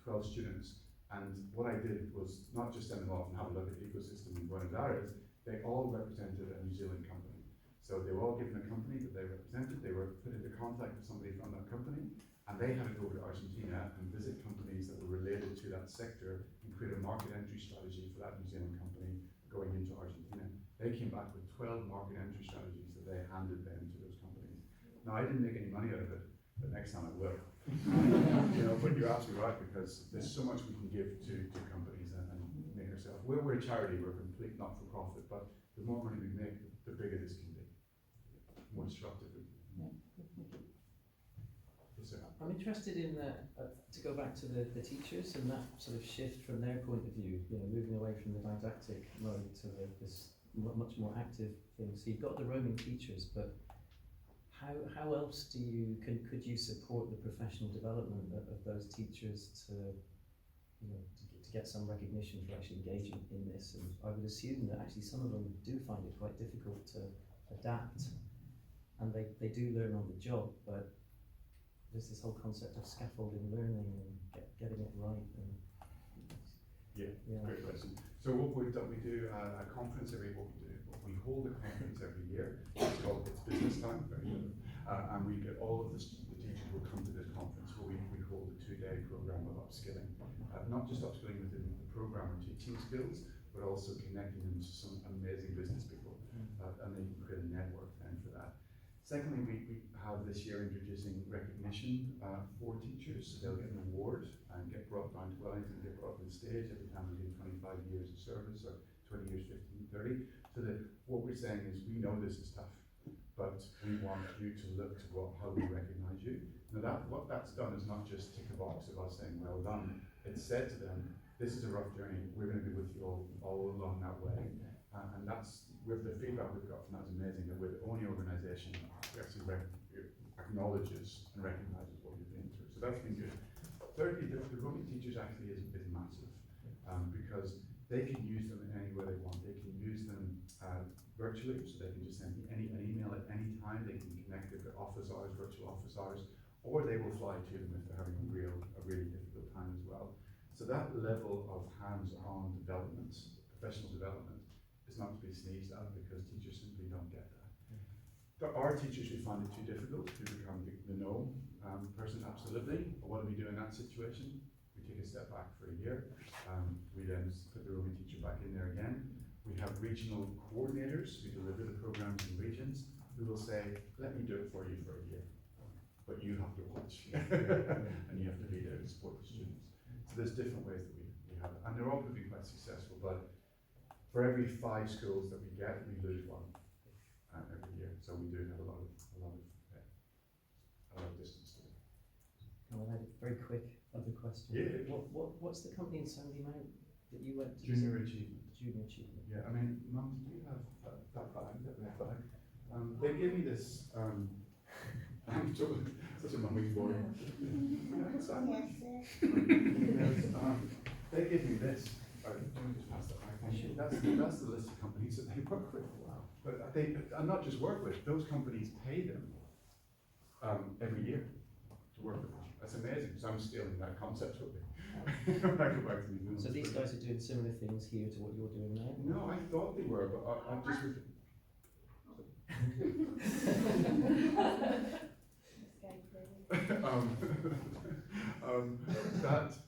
12 students, and what I did was not just send them off and have a look at the ecosystem in Buenos Aires. They all represented a New Zealand company. So they were all given a company that they represented, they were put into contact with somebody from that company, and they had to go over to Argentina and visit companies that were related to that sector and create a market entry strategy for that New Zealand company going into Argentina. They came back with 12 market entry strategies that they handed then to those companies. Now I didn't make any money out of it, but next time I will. You know, but you're absolutely right, because there's so much we can give to companies and make ourselves. We're a charity, we're a complete not-for-profit, but the more money we make, the bigger this can be, more disruptive. Yeah, thank you. Yes, sir. I'm interested in to go back to the teachers and that sort of shift from their point of view, you know, moving away from the didactic mode to this much more active thing. So you've got the roaming teachers, but how else could you support the professional development of those teachers to get some recognition for actually engaging in this? And I would assume that actually some of them do find it quite difficult to adapt, and they do learn on the job, but there's this whole concept of scaffolding learning and getting it right. And Yeah, great question. So what we've done, we do a conference we hold a conference every year. It's called It's Business Time, very good. And we get all of the teachers will come to this conference where we hold a 2-day program of upskilling. Not just upskilling within the program or teaching skills, but also connecting them to some amazing business people. And they can create a network then for that. Secondly, we have this year introducing recognition for teachers. So they'll get an award and get brought down to Wellington, get brought on stage every time we do 25 years of service or 20 years, 15, 30. So that what we're saying is we know this is tough, but we want you to look to how we recognize you. Now what that's done is not just tick a box of us saying well done. It's said to them, this is a rough journey. We're going to be with you all along that way. And that's, with the feedback we've got from that is amazing, that we're the only organisation that actually acknowledges and recognises what you've been through. So that's been good. Thirdly, the roaming teachers actually is massive, because they can use them in any way they want. They can use them virtually, so they can just send an email at any time. They can connect with their office hours, virtual office hours, or they will fly to them if they're having a really difficult time as well. So that level of hands-on development, professional development, is not to be sneezed at because teachers simply don't get that. There are teachers who find it too difficult to become the no person, absolutely. But what do we do in that situation? We take a step back for a year. We then put the roaming teacher back in there again. We have regional coordinators who deliver the programs in regions who will say, let me do it for you for a year. But you have to watch and you have to be there to support the students. So there's different ways that we have it. And they're all proving quite successful, but for every 5 schools that we get, we lose 1 every year. So we do have a lot of distance to it. Can I add a very quick other question? Yeah. What's the company in Sandy Mount that you went to? Junior Achievement. Junior Achievement. Yeah, I mean, Mum, do you have that bag, that red bag? They gave me this, I'm such a mummy's boy. They gave me this. Let me just pass that back. Thank you. That's the list of companies that they work with. Wow. But and not just work with, those companies pay them every year to work with them. That's amazing, so I'm stealing that concept with me. When I go back to New Zealand. So these guys are doing similar things here to what you're doing now? No, I thought they were, but I'm just with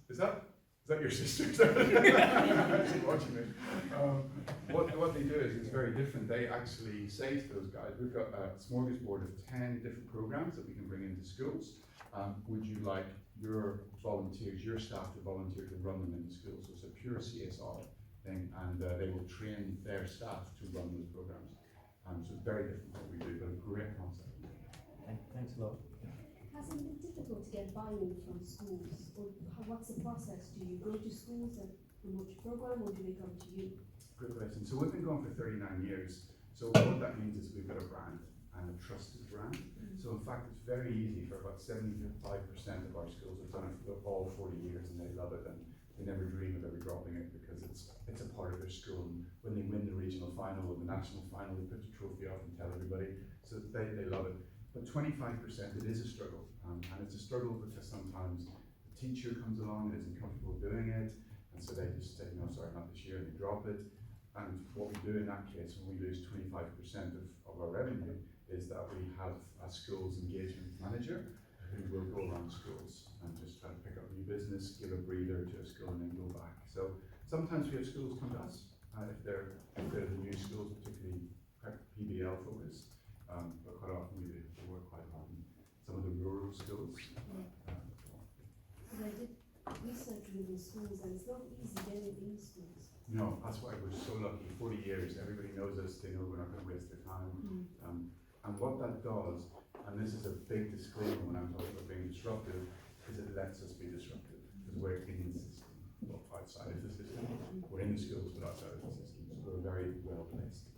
is that your sister? She's watching me. What they do is it's very different. They actually say to those guys, we've got a smorgasbord of 10 different programs that we can bring into schools. Would you like your volunteers, your staff to volunteer to run them in the schools? So it's a pure CSR thing, and they will train their staff to run those programs. So it's very different what we do, but a great concept. Thanks a lot. Has it been difficult to get buy-in from schools? Or what's the process? Do you go to schools and promote your program, or do they come to you? Good question. So we've been going for 39 years. So what that means is we've got a brand, and a trusted brand. So in fact, it's very easy for about 75% of our schools have done it for all 40 years, and they love it, and they never dream of ever dropping it because it's a part of their school. And when they win the regional final or the national final, they put the trophy up and tell everybody. So they love it. But 25%, it is a struggle. And it's a struggle because sometimes the teacher comes along and isn't comfortable doing it, and so they just say, no, sorry, not this year, and they drop it. And what we do in that case, when we lose 25% of our revenue, is that we have a schools engagement manager who will go around schools and just try to pick up new business, give a breather to a school, and then go back. So sometimes we have schools come to us if they're the new schools, particularly PBL focused. But quite often we work quite hard in some of the rural schools. Because I did research within schools, and it's not easy getting in schools. No, that's why we're so lucky. 40 years, everybody knows us, they know we're not going to waste their time. And what that does, and this is a big disclaimer when I'm talking about being disruptive, is it lets us be disruptive, because we're in the system. both outside of the system. We're in the schools, but outside of the system. So we're very well placed.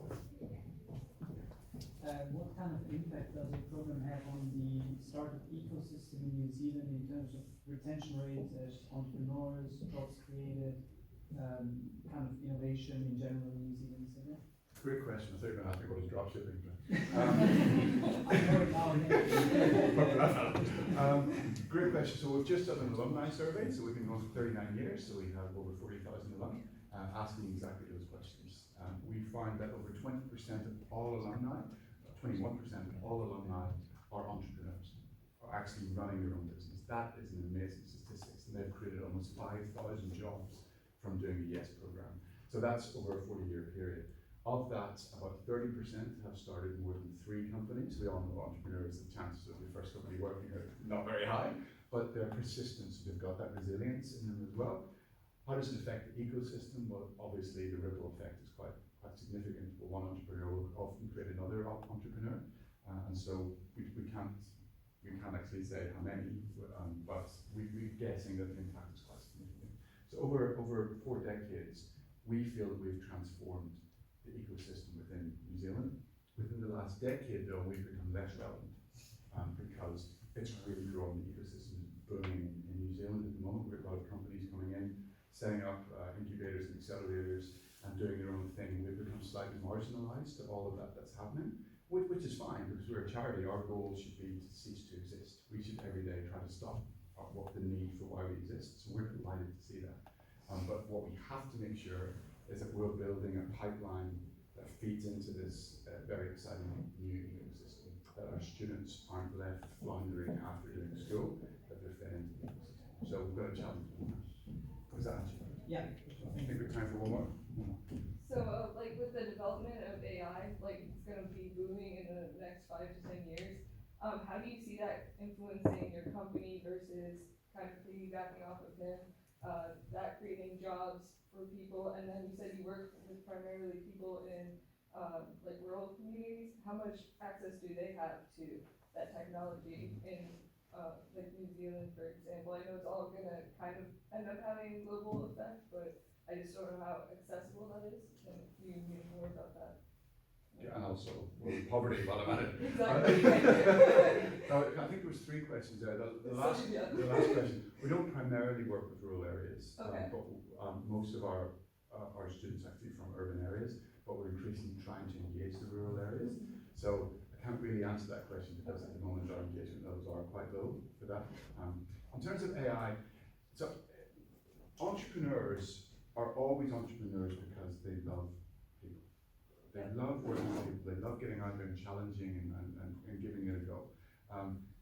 What kind of impact does the program have on the startup ecosystem in New Zealand in terms of retention rates as entrepreneurs, jobs created, kind of innovation in general in New Zealand, etc.? Great question. I thought you were going to ask me what is dropshipping. Great question. So we've just done an alumni survey. So we've been going for 39 years. So we have over 40,000 alumni asking exactly those questions. We find that over 20% of all alumni, 21% of all alumni are entrepreneurs, are actually running their own business. That is an amazing statistics. And they've created almost 5,000 jobs from doing the YES program. So that's over a 40-year period. Of that, about 30% have started more than 3 companies. We all know entrepreneurs, the chances of your first company working are not very high, but they're persistent, so they've got that resilience in them as well. How does it affect the ecosystem? Well, obviously the ripple effect is quite significant. Well, one entrepreneur will often create another entrepreneur, and so we can't actually say how many, but we're guessing that the impact is quite significant. So over 4 decades, we feel that we've transformed the ecosystem within New Zealand. Within the last decade, though, we've become less relevant because it's really growing. The ecosystem is booming in New Zealand at the moment. We've got a lot of companies coming in, setting up incubators and accelerators and doing their own thing. We've become slightly marginalised to all of that's happening, which is fine because we're a charity. Our goal should be to cease to exist. We should every day try to stop what the need for why we exist. So we're delighted to see that. But what we have to make sure is that we're building a pipeline that feeds into this very exciting new ecosystem, that our students aren't left floundering after doing school, that they're fed into the ecosystem. So we've got a challenge. Was that answer? Yeah. I think we have time for one more. So, like with the development of AI, like it's going to be booming in the next 5 to 10 years. How do you see that influencing your company versus kind of piggybacking off of him, that creating jobs for people? And then you said you work with primarily people in like rural communities. How much access do they have to that technology in like New Zealand, for example? I know it's all going to kind of end up having a global effect, but I just don't know how accessible that is. Can you mean more about that? Yeah, and also poverty while I'm at it. Exactly. I think there was 3 questions there. The last question, we don't primarily work with rural areas, Okay. but most of our students are actually from urban areas, but we're increasingly trying to engage the rural areas. So I can't really answer that question because at the moment our engagement levels are quite low for that. In terms of AI, so entrepreneurs are always entrepreneurs because they love people. They love working with people, they love getting out there and challenging and giving it a go.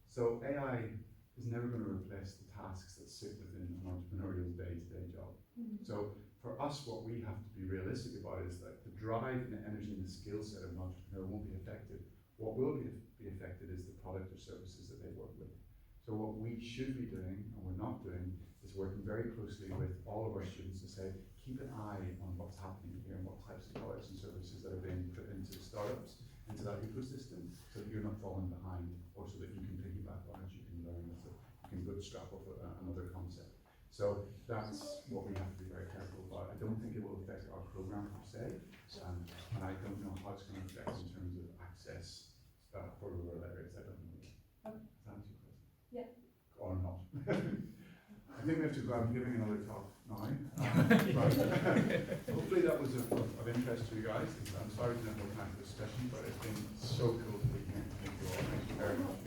So AI is never going to replace the tasks that sit within an entrepreneurial day-to-day job. So for us, what we have to be realistic about is that the drive and the energy and the skill set of an entrepreneur won't be affected. What will be affected is the product or services that they work with. So what we should be doing, and we're not doing, is working very closely with all of our students to say, keep an eye on what's happening here and what types of products and services that are being put into startups, into that ecosystem, so that you're not falling behind, or so that you can piggyback on it, you can learn, so you can bootstrap off another concept. So that's what we have to be very careful about. I don't think it will affect our program per se, and I don't know how it's going to affect in terms of access for rural areas. I don't know. Okay. Does that answer your question? Yeah. Or not. I think we have to go. I'm giving another talk now. Hopefully that was of interest to you guys. I'm sorry to have no time for this session, but it's been so cool to be here. Thank you all. Thank you very much.